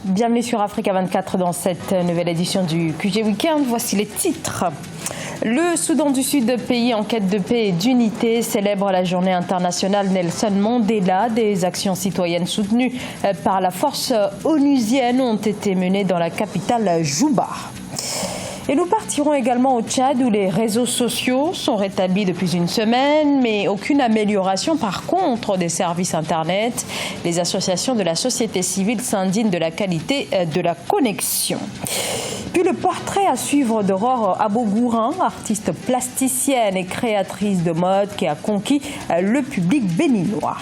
Bienvenue sur Africa 24 dans cette nouvelle édition du QG Weekend. Voici les titres. Le Soudan du Sud, pays en quête de paix et d'unité, célèbre la journée internationale Nelson Mandela. Des actions citoyennes soutenues par la force onusienne ont été menées dans la capitale Juba. Et nous partirons également au Tchad où les réseaux sociaux sont rétablis depuis une semaine, mais aucune amélioration par contre des services Internet. Les associations de la société civile s'indignent de la qualité de la connexion. Puis le portrait à suivre d'Aurore Abogourin, artiste plasticienne et créatrice de mode qui a conquis le public béninois.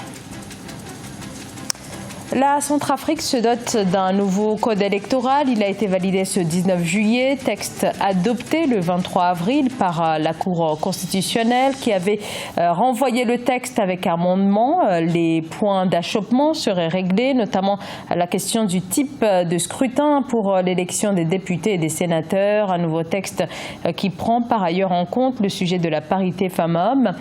La Centrafrique se dote d'un nouveau code électoral. Il a été validé ce 19 juillet, texte adopté le 23 avril par la Cour constitutionnelle qui avait renvoyé le texte avec amendement. Les points d'achoppement seraient réglés, notamment la question du type de scrutin pour l'élection des députés et des sénateurs. Un nouveau texte qui prend par ailleurs en compte le sujet de la parité femmes-hommes.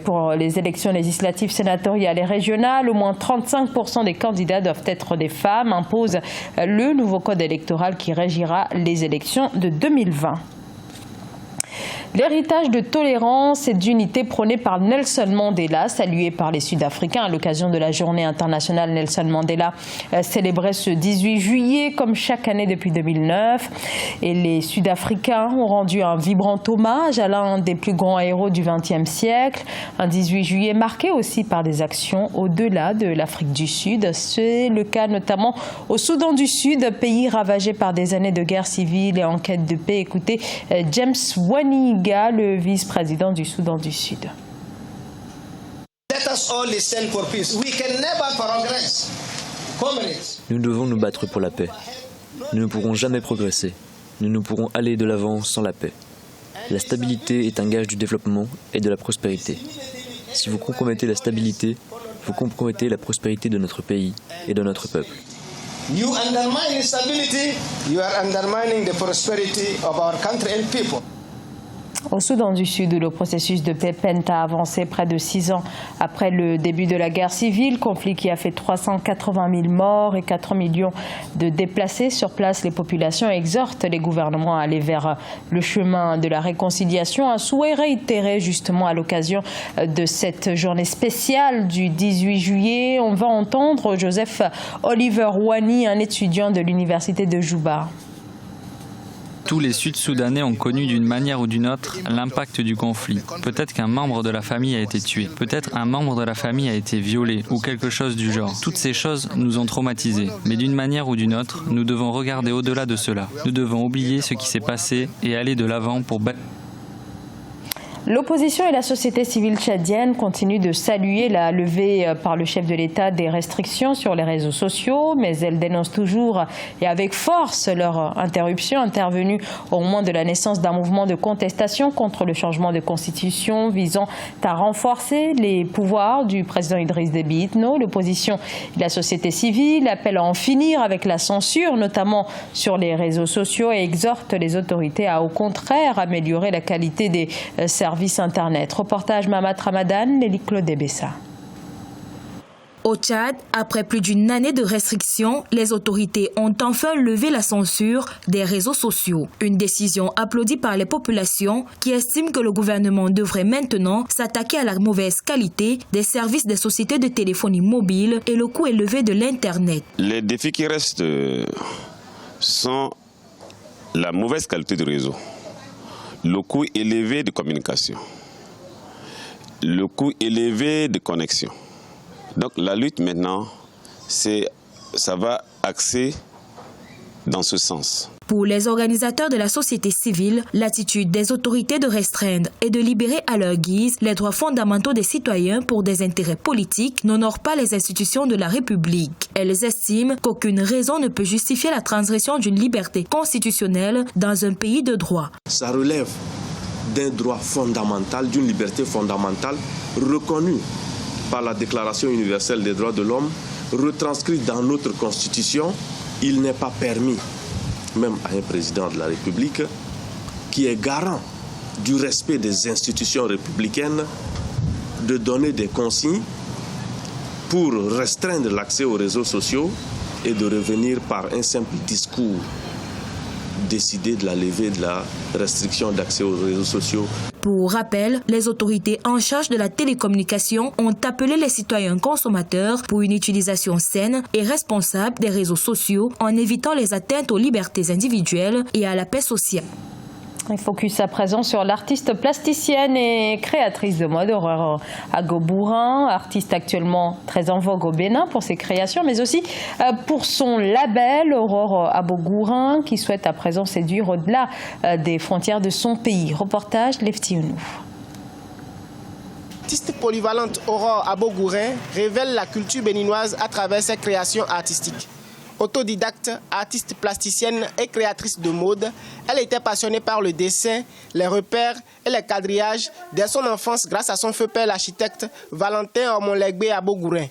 Pour les élections législatives, sénatoriales et régionales, au moins 35% des candidats doivent être des femmes, impose le nouveau code électoral qui régira les élections de 2020. L'héritage de tolérance et d'unité prôné par Nelson Mandela, salué par les Sud-Africains à l'occasion de la journée internationale Nelson Mandela, célébrée ce 18 juillet comme chaque année depuis 2009. Et les Sud-Africains ont rendu un vibrant hommage à l'un des plus grands héros du XXe siècle. Un 18 juillet marqué aussi par des actions au-delà de l'Afrique du Sud. C'est le cas notamment au Soudan du Sud, pays ravagé par des années de guerre civile et en quête de paix. Écoutez James Wani, le vice-président du Soudan du Sud. Nous devons nous battre pour la paix. Nous ne pourrons jamais progresser. Nous ne pourrons aller de l'avant sans la paix. La stabilité est un gage du développement et de la prospérité. Si vous compromettez la stabilité, vous compromettez la prospérité de notre pays et de notre peuple. You undermine stability, you are undermining the prosperity of our country and people. Au Soudan du Sud, le processus de paix peine à avancer près de 6 ans après le début de la guerre civile, conflit qui a fait 380 000 morts et 4 millions de déplacés. Sur place, les populations exhortent les gouvernements à aller vers le chemin de la réconciliation. Un souhait réitéré justement à l'occasion de cette journée spéciale du 18 juillet. On va entendre Joseph Oliver Wani, un étudiant de l'université de Juba. Tous les Sud-Soudanais ont connu d'une manière ou d'une autre l'impact du conflit. Peut-être qu'un membre de la famille a été tué, peut-être un membre de la famille a été violé ou quelque chose du genre. Toutes ces choses nous ont traumatisés. Mais d'une manière ou d'une autre, nous devons regarder au-delà de cela. Nous devons oublier ce qui s'est passé et aller de l'avant pour battre. L'opposition et la société civile tchadienne continuent de saluer la levée par le chef de l'État des restrictions sur les réseaux sociaux, mais elles dénoncent toujours et avec force leur interruption intervenue au moment de la naissance d'un mouvement de contestation contre le changement de constitution visant à renforcer les pouvoirs du président Idriss Déby Itno. L'opposition et la société civile appellent à en finir avec la censure, notamment sur les réseaux sociaux, et exhortent les autorités à au contraire améliorer la qualité des services Internet. Reportage Mamat Ramadan, Nelly Claude Bessa. Au Tchad, après plus d'une année de restrictions, les autorités ont enfin levé la censure des réseaux sociaux. Une décision applaudie par les populations qui estiment que le gouvernement devrait maintenant s'attaquer à la mauvaise qualité des services des sociétés de téléphonie mobile et le coût élevé de l'Internet. Les défis qui restent sont la mauvaise qualité du réseau, le coût élevé de communication, le coût élevé de connexion. Donc la lutte maintenant, ça va axer dans ce sens. Pour les organisateurs de la société civile, l'attitude des autorités de restreindre et de libérer à leur guise les droits fondamentaux des citoyens pour des intérêts politiques n'honore pas les institutions de la République. Elles estiment qu'aucune raison ne peut justifier la transgression d'une liberté constitutionnelle dans un pays de droit. Ça relève d'un droit fondamental, d'une liberté fondamentale reconnue par la Déclaration universelle des droits de l'homme, retranscrite dans notre Constitution. Il n'est pas permis, même à un président de la République, qui est garant du respect des institutions républicaines, de donner des consignes pour restreindre l'accès aux réseaux sociaux et de revenir par un simple discours décider de la levée de la restriction d'accès aux réseaux sociaux. Pour rappel, les autorités en charge de la télécommunication ont appelé les citoyens consommateurs pour une utilisation saine et responsable des réseaux sociaux en évitant les atteintes aux libertés individuelles et à la paix sociale. Il focus à présent sur l'artiste plasticienne et créatrice de mode Aurore Agobourin, artiste actuellement très en vogue au Bénin pour ses créations, mais aussi pour son label Aurore Agobourin qui souhaite à présent séduire au-delà des frontières de son pays. Reportage Lefti Ounou. L'artiste polyvalente Aurore Agobourin révèle la culture béninoise à travers ses créations artistiques. Autodidacte, artiste plasticienne et créatrice de mode, elle était passionnée par le dessin, les repères et les quadrillages dès son enfance grâce à son feu père l'architecte Valentin Ormonlegbé Agobourin.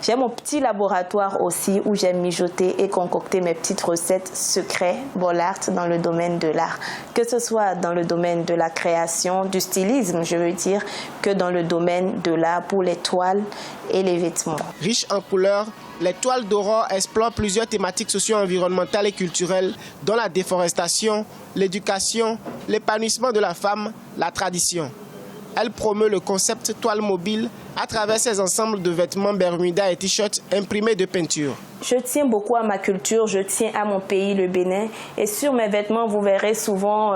J'ai mon petit laboratoire aussi où j'aime mijoter et concocter mes petites recettes secrets Bollard dans le domaine de l'art. Que ce soit dans le domaine de la création, du stylisme, je veux dire, que dans le domaine de l'art pour les toiles et les vêtements. Riche en couleurs, les toiles d'Aurore explorent plusieurs thématiques socio-environnementales et culturelles, dont la déforestation, l'éducation, l'épanouissement de la femme, la tradition. Elle promeut le concept toile mobile à travers ses ensembles de vêtements bermuda et t-shirts imprimés de peinture. Je tiens beaucoup à ma culture, je tiens à mon pays, le Bénin. Et sur mes vêtements, vous verrez souvent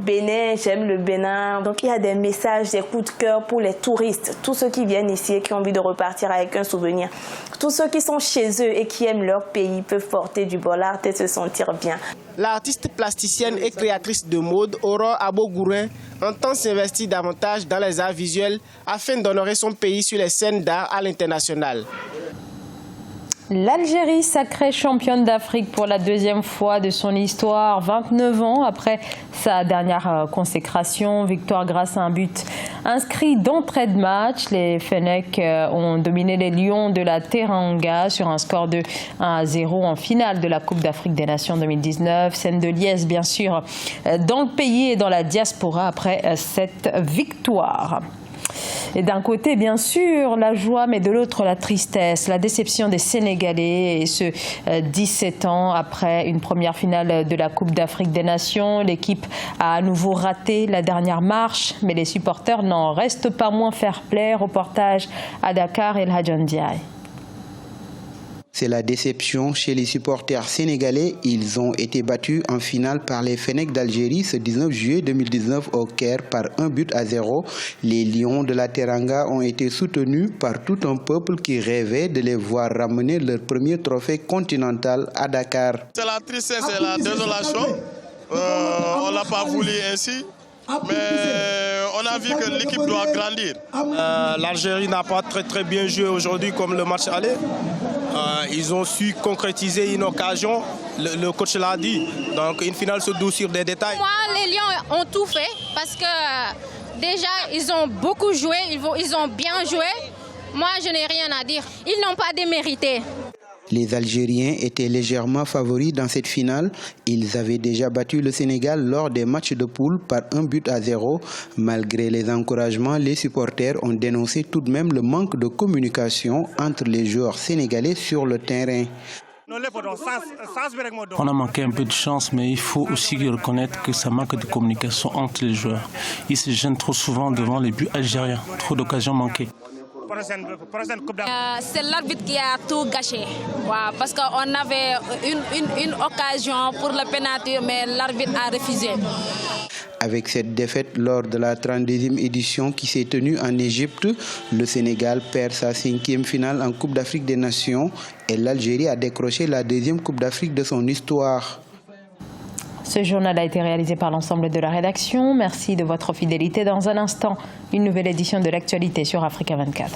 Bénin, j'aime le Bénin. Donc il y a des messages, des coups de cœur pour les touristes, tous ceux qui viennent ici et qui ont envie de repartir avec un souvenir. Tous ceux qui sont chez eux et qui aiment leur pays peuvent porter du Bollard et se sentir bien. L'artiste plasticienne et créatrice de mode Aurore Agobourin entend s'investir davantage dans les arts visuels afin d'honorer son pays sur les scènes d'art à l'international. L'Algérie, sacrée championne d'Afrique pour la deuxième fois de son histoire, 29 ans après sa dernière consécration. Victoire grâce à un but inscrit d'entrée de match. Les Fennecs ont dominé les Lions de la Teranga sur un score de 1-0 en finale de la Coupe d'Afrique des Nations 2019. Scène de liesse, bien sûr, dans le pays et dans la diaspora après cette victoire. Et d'un côté, bien sûr, la joie, mais de l'autre, la tristesse, la déception des Sénégalais. Et ce, 17 ans après une première finale de la Coupe d'Afrique des Nations, l'équipe a à nouveau raté la dernière marche, mais les supporters n'en restent pas moins fair-play. Reportage à Dakar, El Hadj Ndiaye. C'est la déception chez les supporters sénégalais. Ils ont été battus en finale par les Fennecs d'Algérie ce 19 juillet 2019 au Caire par 1-0. Les Lions de la Teranga ont été soutenus par tout un peuple qui rêvait de les voir ramener leur premier trophée continental à Dakar. C'est la tristesse et la désolation. On ne l'a pas voulu ainsi. Mais on a vu que l'équipe doit grandir. L'Algérie n'a pas très bien joué aujourd'hui comme le match allait. Ils ont su concrétiser une occasion, le coach l'a dit. Donc une finale se joue sur des détails. Moi, les Lions ont tout fait parce que déjà ils ont beaucoup joué, ils ont bien joué. Moi, je n'ai rien à dire. Ils n'ont pas démérité. Les Algériens étaient légèrement favoris dans cette finale. Ils avaient déjà battu le Sénégal lors des matchs de poule par 1-0. Malgré les encouragements, les supporters ont dénoncé tout de même le manque de communication entre les joueurs sénégalais sur le terrain. On a manqué un peu de chance, mais il faut aussi reconnaître que ça manque de communication entre les joueurs. Ils se gênent trop souvent devant les buts algériens. Trop d'occasions manquées. C'est l'arbitre qui a tout gâché. Ouais, parce qu'on avait une occasion pour le pénalty, mais l'arbitre a refusé. Avec cette défaite lors de la 32e édition qui s'est tenue en Égypte, le Sénégal perd sa 5e finale en Coupe d'Afrique des Nations et l'Algérie a décroché la 2e Coupe d'Afrique de son histoire. Ce journal a été réalisé par l'ensemble de la rédaction. Merci de votre fidélité. Dans un instant, une nouvelle édition de l'actualité sur Africa 24.